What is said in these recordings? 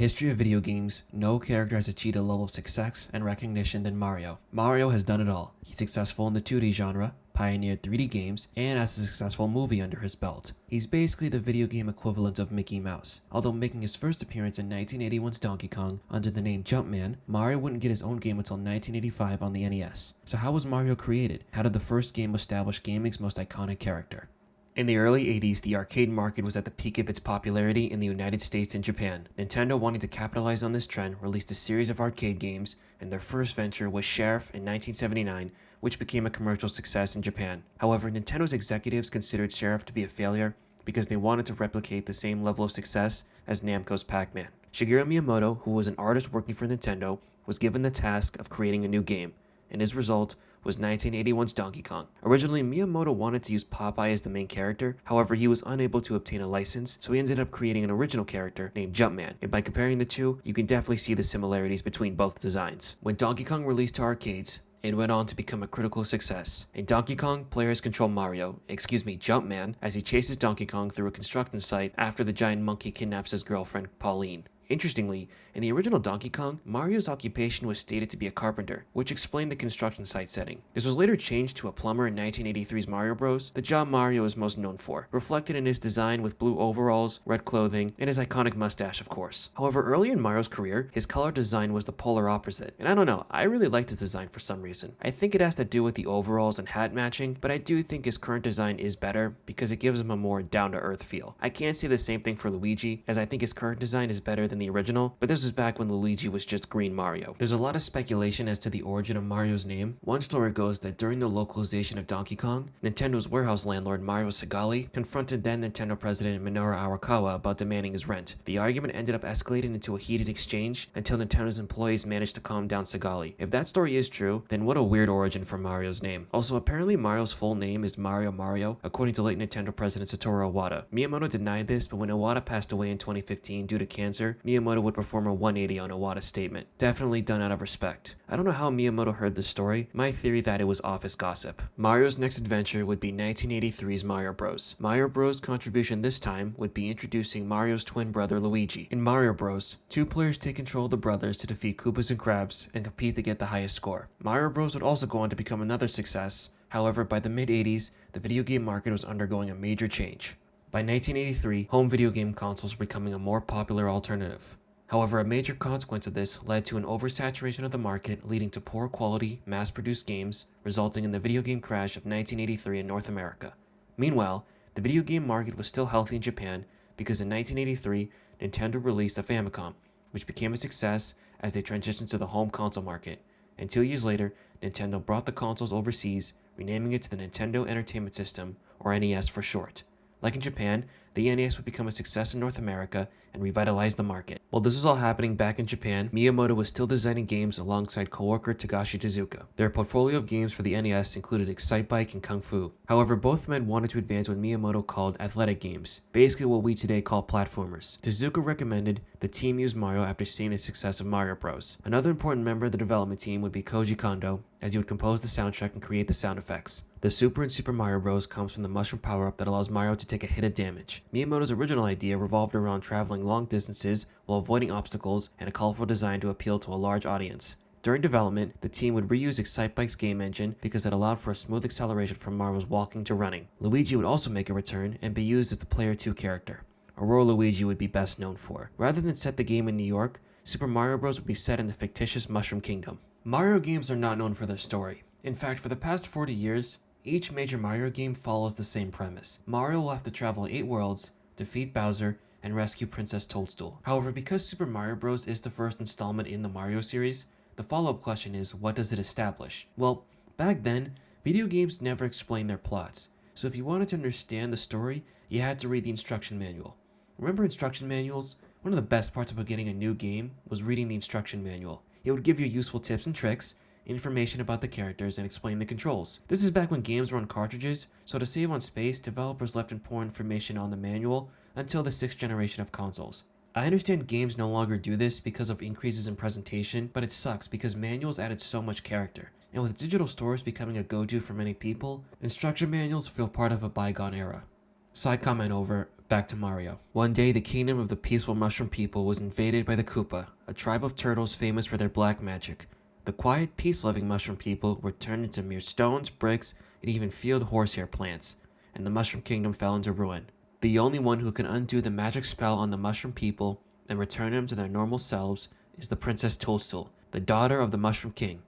history of video games, no character has achieved a level of success and recognition than Mario. Mario has done it all. He's successful in the 2D genre, pioneered 3D games, and has a successful movie under his belt. He's basically the video game equivalent of Mickey Mouse. Although making his first appearance in 1981's Donkey Kong under the name Jumpman, Mario wouldn't get his own game until 1985 on the NES. So how was Mario created? How did the first game establish gaming's most iconic character? In the early 80s, the arcade market was at the peak of its popularity in the United States and Japan. Nintendo, wanting to capitalize on this trend, released a series of arcade games, and their first venture was Sheriff in 1979, which became a commercial success in Japan. However, Nintendo's executives considered Sheriff to be a failure because they wanted to replicate the same level of success as Namco's Pac-Man. Shigeru Miyamoto, who was an artist working for Nintendo, was given the task of creating a new game, and his result was 1981's Donkey Kong. Originally, Miyamoto wanted to use Popeye as the main character, however he was unable to obtain a license, so he ended up creating an original character named Jumpman, and by comparing the two, you can definitely see the similarities between both designs. When Donkey Kong released to arcades, it went on to become a critical success. In Donkey Kong, players control Jumpman, as he chases Donkey Kong through a construction site after the giant monkey kidnaps his girlfriend, Pauline. Interestingly, in the original Donkey Kong, Mario's occupation was stated to be a carpenter, which explained the construction site setting. This was later changed to a plumber in 1983's Mario Bros., the job Mario is most known for, reflected in his design with blue overalls, red clothing, and his iconic mustache, of course. However, early in Mario's career, his color design was the polar opposite, and I don't know, I really liked his design for some reason. I think it has to do with the overalls and hat matching, but I do think his current design is better because it gives him a more down-to-earth feel. I can't say the same thing for Luigi, as I think his current design is better than the original, but this was back when Luigi was just green Mario. There's a lot of speculation as to the origin of Mario's name. One story goes that during the localization of Donkey Kong, Nintendo's warehouse landlord Mario Segali confronted then Nintendo president Minoru Arakawa about demanding his rent. The argument ended up escalating into a heated exchange until Nintendo's employees managed to calm down Segali. If that story is true, then what a weird origin for Mario's name. Also, apparently Mario's full name is Mario, according to late Nintendo president Satoru Iwata. Miyamoto denied this, but when Iwata passed away in 2015 due to cancer, Miyamoto would perform a 180 on Iwata's statement. Definitely done out of respect. I don't know how Miyamoto heard this story. My theory that it was office gossip. Mario's next adventure would be 1983's Mario Bros. Mario Bros' contribution this time would be introducing Mario's twin brother Luigi. In Mario Bros, two players take control of the brothers to defeat Koopas and Krabs and compete to get the highest score. Mario Bros would also go on to become another success. However, by the mid-80s, the video game market was undergoing a major change. By 1983, home video game consoles were becoming a more popular alternative. However, a major consequence of this led to an oversaturation of the market, leading to poor quality, mass-produced games, resulting in the video game crash of 1983 in North America. Meanwhile, the video game market was still healthy in Japan because in 1983, Nintendo released the Famicom, which became a success as they transitioned to the home console market. And 2 years later, Nintendo brought the consoles overseas, renaming it to the Nintendo Entertainment System, or NES for short. Like in Japan, the NES would become a success in North America and revitalize the market. While this was all happening back in Japan, Miyamoto was still designing games alongside co-worker Takashi Tezuka. Their portfolio of games for the NES included Excitebike and Kung Fu. However, both men wanted to advance what Miyamoto called athletic games, basically what we today call platformers. Tezuka recommended the team use Mario after seeing the success of Mario Bros. Another important member of the development team would be Koji Kondo, as he would compose the soundtrack and create the sound effects. The Super in Super Mario Bros. Comes from the mushroom power-up that allows Mario to take a hit of damage. Miyamoto's original idea revolved around traveling long distances while avoiding obstacles and a colorful design to appeal to a large audience. During development, the team would reuse Excitebike's game engine because it allowed for a smooth acceleration from Mario's walking to running. Luigi would also make a return and be used as the Player 2 character. Aurora Luigi would be best known for. Rather than set the game in New York, Super Mario Bros. Would be set in the fictitious Mushroom Kingdom. Mario games are not known for their story. In fact, for the past 40 years, each major Mario game follows the same premise. Mario will have to travel 8 worlds, defeat Bowser, and rescue Princess Toadstool. However, because Super Mario Bros. Is the first installment in the Mario series, the follow-up question is, what does it establish? Well, back then, video games never explained their plots, so if you wanted to understand the story, you had to read the instruction manual. Remember instruction manuals? One of the best parts about getting a new game was reading the instruction manual. It would give you useful tips and tricks, information about the characters, and explain the controls. This is back when games were on cartridges, so to save on space, developers left important information on the manual until the 6th generation of consoles. I understand games no longer do this because of increases in presentation, but it sucks because manuals added so much character. And with digital stores becoming a go-to for many people, instruction manuals feel part of a bygone era. Side comment over, Back to Mario. One day, the kingdom of the peaceful mushroom people was invaded by the Koopa, a tribe of turtles famous for their black magic. The quiet, peace-loving mushroom people were turned into mere stones, bricks, and even field horsehair plants, and the mushroom kingdom fell into ruin. The only one who can undo the magic spell on the mushroom people and return them to their normal selves is the Princess Toadstool, the daughter of the Mushroom King.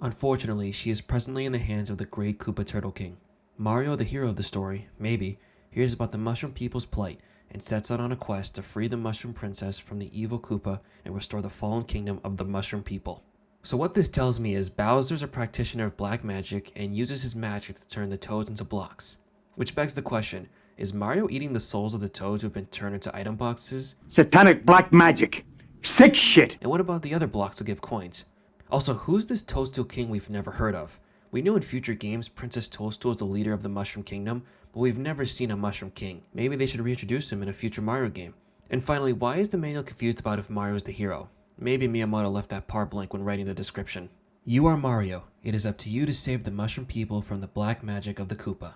Unfortunately, she is presently in the hands of the great Koopa Turtle King. Mario, the hero of the story, maybe, hears about the mushroom people's plight and sets out on a quest to free the Mushroom Princess from the evil Koopa and restore the fallen kingdom of the Mushroom people. So what this tells me is Bowser's a practitioner of black magic and uses his magic to turn the toads into blocks. Which begs the question, is Mario eating the souls of the toads who have been turned into item boxes? Satanic black magic. Sick shit. And what about the other blocks that give coins? Also, who's this Toadstool King we've never heard of? We know in future games Princess Toadstool is the leader of the Mushroom Kingdom, but we've never seen a Mushroom King. Maybe they should reintroduce him in a future Mario game. And finally, why is the manual confused about if Mario is the hero? Maybe Miyamoto left that part blank when writing the description. You are Mario. It is up to you to save the Mushroom people from the black magic of the Koopa.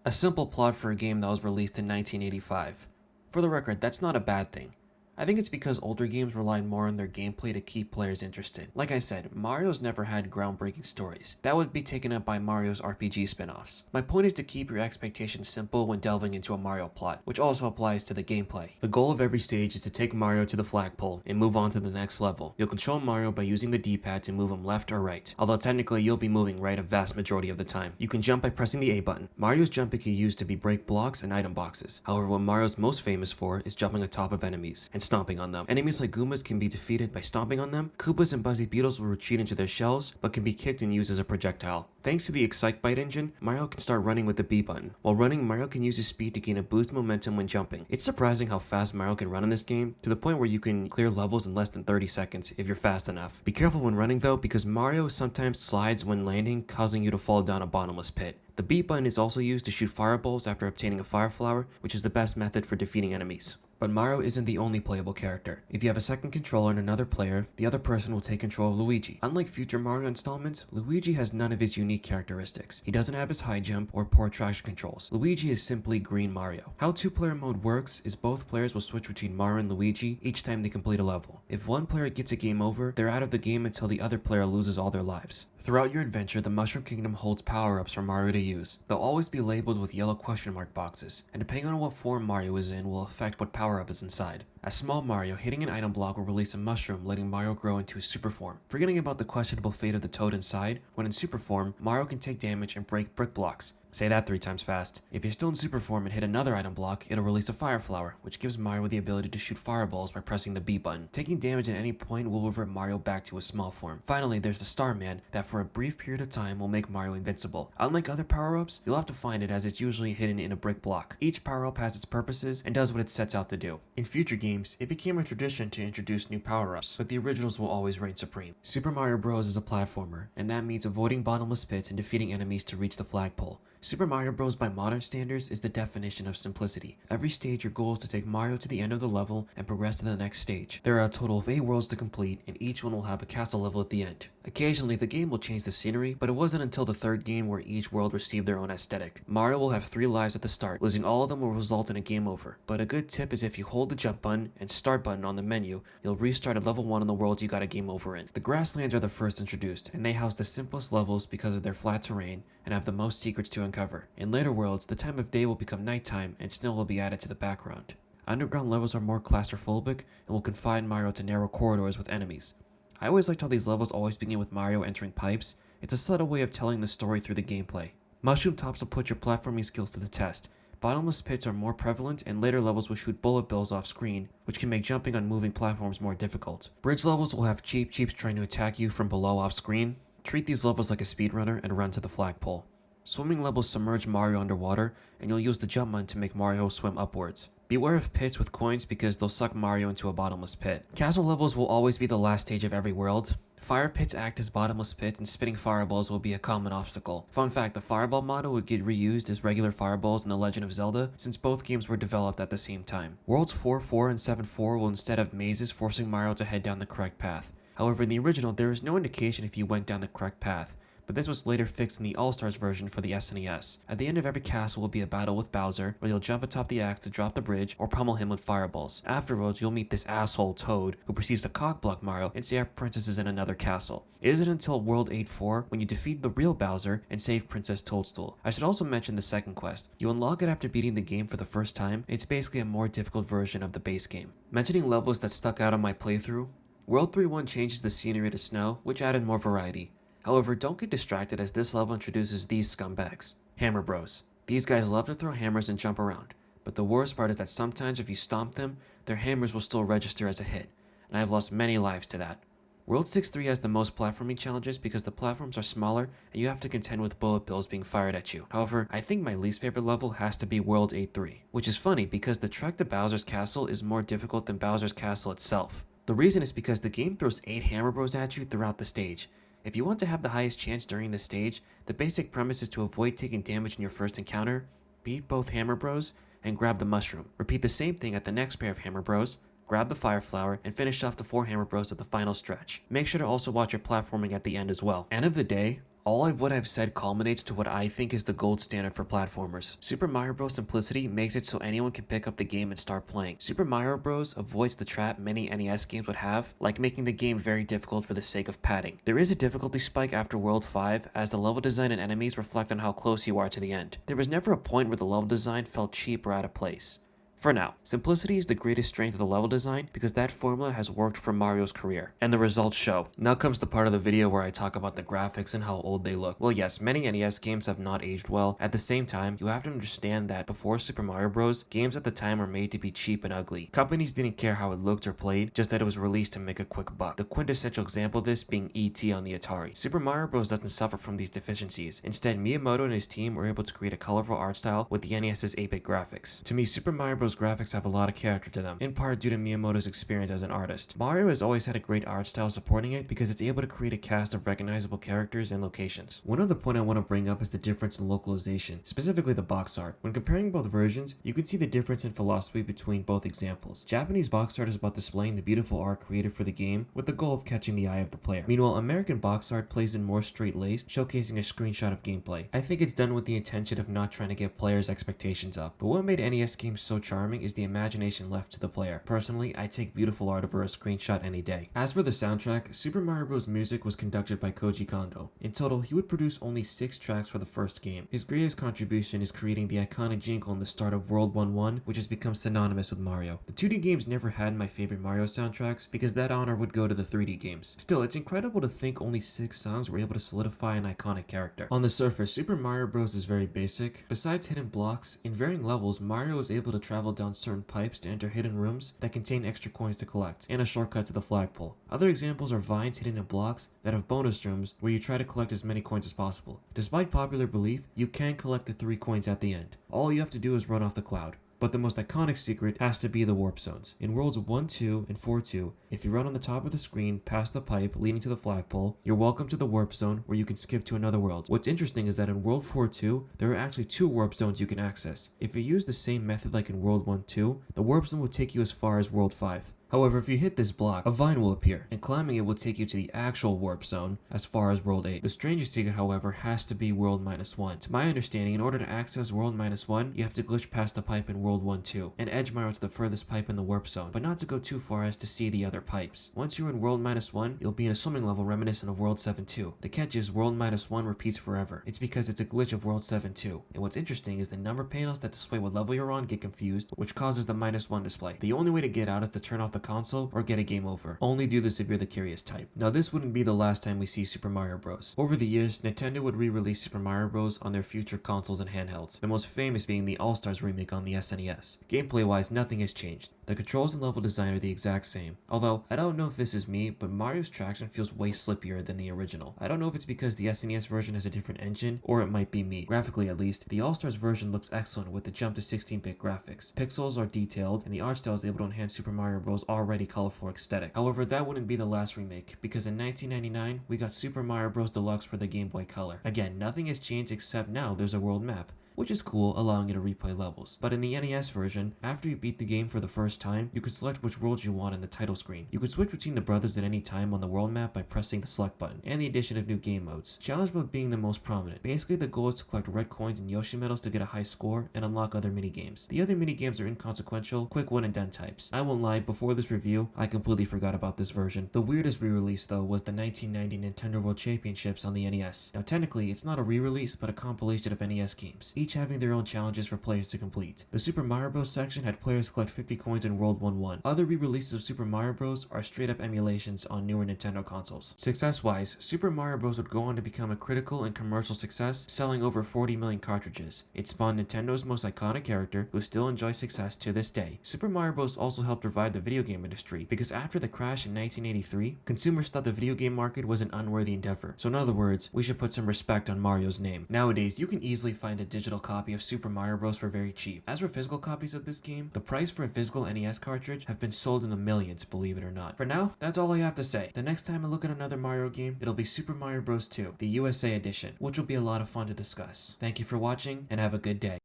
A simple plot for a game that was released in 1985. For the record, that's not a bad thing. I think it's because older games relied more on their gameplay to keep players interested. Like I said, Mario's never had groundbreaking stories. That would be taken up by Mario's RPG spin-offs. My point is to keep your expectations simple when delving into a Mario plot, which also applies to the gameplay. The goal of every stage is to take Mario to the flagpole and move on to the next level. You'll control Mario by using the D-pad to move him left or right, although technically you'll be moving right a vast majority of the time. You can jump by pressing the A button. Mario's jumping can be used to break blocks and item boxes. However, what Mario's most famous for is jumping on top of enemies and stomping on them. Enemies like Goombas can be defeated by stomping on them. Koopas and Buzzy Beetles will retreat into their shells, but can be kicked and used as a projectile. Thanks to the Excitebite engine, Mario can start running with the B button. While running, Mario can use his speed to gain a boost momentum when jumping. It's surprising how fast Mario can run in this game, to the point where you can clear levels in less than 30 seconds if you're fast enough. Be careful when running though, because Mario sometimes slides when landing, causing you to fall down a bottomless pit. The B button is also used to shoot fireballs after obtaining a fire flower, which is the best method for defeating enemies. But Mario isn't the only playable character. If you have a second controller and another player, the other person will take control of Luigi. Unlike future Mario installments, Luigi has none of his unique characteristics. He doesn't have his high jump or poor traction controls. Luigi is simply Green Mario. How two-player mode works is both players will switch between Mario and Luigi each time they complete a level. If one player gets a game over, they're out of the game until the other player loses all their lives. Throughout your adventure, the Mushroom Kingdom holds power-ups for Mario to use. They'll always be labeled with yellow question mark boxes, and depending on what form Mario is in will affect what power-up is inside. As small Mario, hitting an item block will release a mushroom, letting Mario grow into his super form. Forgetting about the questionable fate of the toad inside, when in super form, Mario can take damage and break brick blocks. Say that 3 times fast. If you're still in super form and hit another item block, it'll release a fire flower, which gives Mario the ability to shoot fireballs by pressing the B button. Taking damage at any point will revert Mario back to his small form. Finally, there's the Starman, that for a brief period of time will make Mario invincible. Unlike other power-ups, you'll have to find it as it's usually hidden in a brick block. Each power-up has its purposes and does what it sets out to do. In future games, it became a tradition to introduce new power-ups, but the originals will always reign supreme. Super Mario Bros. Is a platformer, and that means avoiding bottomless pits and defeating enemies to reach the flagpole. Super Mario Bros. By modern standards is the definition of simplicity. Every stage your goal is to take Mario to the end of the level and progress to the next stage. There are a total of 8 worlds to complete, and each one will have a castle level at the end. Occasionally the game will change the scenery, but it wasn't until the 3rd game where each world received their own aesthetic. Mario will have 3 lives at the start. Losing all of them will result in a game over. But a good tip is if you hold the jump button and start button on the menu, you'll restart at level 1 on the worlds you got a game over in. The grasslands are the first introduced, and they house the simplest levels because of their flat terrain and have the most secrets to uncover. In later worlds, the time of day will become nighttime and snow will be added to the background. Underground levels are more claustrophobic and will confine Mario to narrow corridors with enemies. I always liked how these levels always begin with Mario entering pipes. It's a subtle way of telling the story through the gameplay. Mushroom tops will put your platforming skills to the test. Bottomless pits are more prevalent, and later levels will shoot bullet bills off screen, which can make jumping on moving platforms more difficult. Bridge levels will have cheeps trying to attack you from below off screen. Treat these levels like a speedrunner and run to the flagpole. Swimming levels submerge Mario underwater, and you'll use the jump button to make Mario swim upwards. Beware of pits with coins because they'll suck Mario into a bottomless pit. Castle levels will always be the last stage of every world. Fire pits act as bottomless pits, and spitting fireballs will be a common obstacle. Fun fact, the fireball model would get reused as regular fireballs in The Legend of Zelda, since both games were developed at the same time. Worlds 4-4 and 7-4 will instead have mazes, forcing Mario to head down the correct path. However, in the original, there is no indication if you went down the correct path, but this was later fixed in the All-Stars version for the SNES. At the end of every castle will be a battle with Bowser, where you'll jump atop the axe to drop the bridge or pummel him with fireballs. Afterwards, you'll meet this asshole Toad, who proceeds to cockblock Mario and save princesses in another castle. It isn't until World 8-4 when you defeat the real Bowser and save Princess Toadstool. I should also mention the second quest. You unlock it after beating the game for the first time. It's basically a more difficult version of the base game. Mentioning levels that stuck out on my playthrough, World 3-1 changes the scenery to snow, which added more variety. However, don't get distracted as this level introduces these scumbags. Hammer Bros. These guys love to throw hammers and jump around, but the worst part is that sometimes if you stomp them, their hammers will still register as a hit, and I've lost many lives to that. World 6-3 has the most platforming challenges because the platforms are smaller and you have to contend with bullet bills being fired at you. However, I think my least favorite level has to be World 8-3, which is funny because the trek to Bowser's Castle is more difficult than Bowser's Castle itself. The reason is because the game throws 8 Hammer Bros at you throughout the stage. If you want to have the highest chance during this stage, the basic premise is to avoid taking damage in your first encounter, beat both Hammer Bros, and grab the mushroom. Repeat the same thing at the next pair of Hammer Bros, grab the Fire Flower, and finish off the 4 Hammer Bros at the final stretch. Make sure to also watch your platforming at the end as well. End of the day, all of what I've said culminates to what I think is the gold standard for platformers. Super Mario Bros. Simplicity makes it so anyone can pick up the game and start playing. Super Mario Bros. Avoids the trap many NES games would have, like making the game very difficult for the sake of padding. There is a difficulty spike after World 5, as the level design and enemies reflect on how close you are to the end. There was never a point where the level design felt cheap or out of place. For now, simplicity is the greatest strength of the level design because that formula has worked for Mario's career, and the results show. Now comes the part of the video where I talk about the graphics and how old they look. Well yes, many NES games have not aged well. At the same time, you have to understand that before Super Mario Bros, games at the time were made to be cheap and ugly. Companies didn't care how it looked or played, just that it was released to make a quick buck. The quintessential example of this being E.T. on the Atari. Super Mario Bros doesn't suffer from these deficiencies. Instead, Miyamoto and his team were able to create a colorful art style with the NES's 8-bit graphics. To me, Super Mario Bros graphics have a lot of character to them, in part due to Miyamoto's experience as an artist. Mario has always had a great art style supporting it because it's able to create a cast of recognizable characters and locations. One other point I want to bring up is the difference in localization, specifically the box art. When comparing both versions, you can see the difference in philosophy between both examples. Japanese box art is about displaying the beautiful art created for the game with the goal of catching the eye of the player. Meanwhile, American box art plays in more straight-laced, showcasing a screenshot of gameplay. I think it's done with the intention of not trying to get players' expectations up. But what made NES games so charming is the imagination left to the player. Personally, I take beautiful art over a screenshot any day. As for the soundtrack, Super Mario Bros. Music was conducted by Koji Kondo. In total, he would produce only 6 tracks for the first game. His greatest contribution is creating the iconic jingle in the start of World 1-1, which has become synonymous with Mario. The 2D games never had my favorite Mario soundtracks because that honor would go to the 3D games. Still, it's incredible to think only 6 songs were able to solidify an iconic character. On the surface, Super Mario Bros. Is very basic. Besides hidden blocks, in varying levels, Mario is able to travel down certain pipes to enter hidden rooms that contain extra coins to collect, and a shortcut to the flagpole. Other examples are vines hidden in blocks that have bonus rooms where you try to collect as many coins as possible. Despite popular belief, you can collect the 3 coins at the end. All you have to do is run off the cloud. But the most iconic secret has to be the warp zones. In Worlds 1-2 and 4-2, if you run on the top of the screen past the pipe leading to the flagpole, you're welcome to the warp zone where you can skip to another world. What's interesting is that in World 4-2, there are actually 2 warp zones you can access. If you use the same method like in World 1-2, the warp zone will take you as far as World 5. However, if you hit this block, a vine will appear, and climbing it will take you to the actual warp zone as far as World 8. The strangest secret, however, has to be World -1. To my understanding, in order to access World -1, you have to glitch past the pipe in World 1-2, and edge Mario to the furthest pipe in the warp zone, but not to go too far as to see the other pipes. Once you're in World -1, you'll be in a swimming level reminiscent of World 7-2. The catch is World -1 repeats forever. It's because it's a glitch of World 7-2. And what's interesting is the number panels that display what level you're on get confused, which causes the -1 display. The only way to get out is to turn off the console or get a game over. Only do this if you're the curious type. Now this wouldn't be the last time we see Super Mario Bros. Over the years, Nintendo would re-release Super Mario Bros. On their future consoles and handhelds, the most famous being the All-Stars remake on the SNES. Gameplay-wise, nothing has changed. The controls and level design are the exact same. Although, I don't know if this is me, but Mario's traction feels way slippier than the original. I don't know if it's because the SNES version has a different engine, or it might be me. Graphically at least, the All-Stars version looks excellent with the jump to 16-bit graphics. Pixels are detailed, and the art style is able to enhance Super Mario Bros. Already colorful aesthetic. However, that wouldn't be the last remake, because in 1999, we got Super Mario Bros. Deluxe for the Game Boy Color. Again, nothing has changed except now there's a world map. which is cool, allowing you to replay levels. But in the NES version, after you beat the game for the first time, you could select which worlds you want in the title screen. You could switch between the brothers at any time on the world map by pressing the select button, and the addition of new game modes. Challenge mode being the most prominent. Basically, the goal is to collect red coins and Yoshi medals to get a high score and unlock other minigames. The other minigames are inconsequential, quick win and dent types. I won't lie, before this review, I completely forgot about this version. The weirdest re-release though was the 1990 Nintendo World Championships on the NES. Now technically, it's not a re-release, but a compilation of NES games, each having their own challenges for players to complete. The Super Mario Bros. Section had players collect 50 coins in World 1-1. Other re-releases of Super Mario Bros. Are straight up emulations on newer Nintendo consoles. Success-wise, Super Mario Bros. Would go on to become a critical and commercial success, selling over 40 million cartridges. It spawned Nintendo's most iconic character, who still enjoys success to this day. Super Mario Bros. Also helped revive the video game industry, because after the crash in 1983, consumers thought the video game market was an unworthy endeavor. So in other words, we should put some respect on Mario's name. Nowadays, you can easily find a digital copy of Super Mario Bros. For very cheap. As for physical copies of this game, the price for a physical NES cartridge have been sold in the millions, believe it or not. For now, that's all I have to say. The next time I look at another Mario game, it'll be Super Mario Bros. 2, the USA edition, which will be a lot of fun to discuss. Thank you for watching, and have a good day.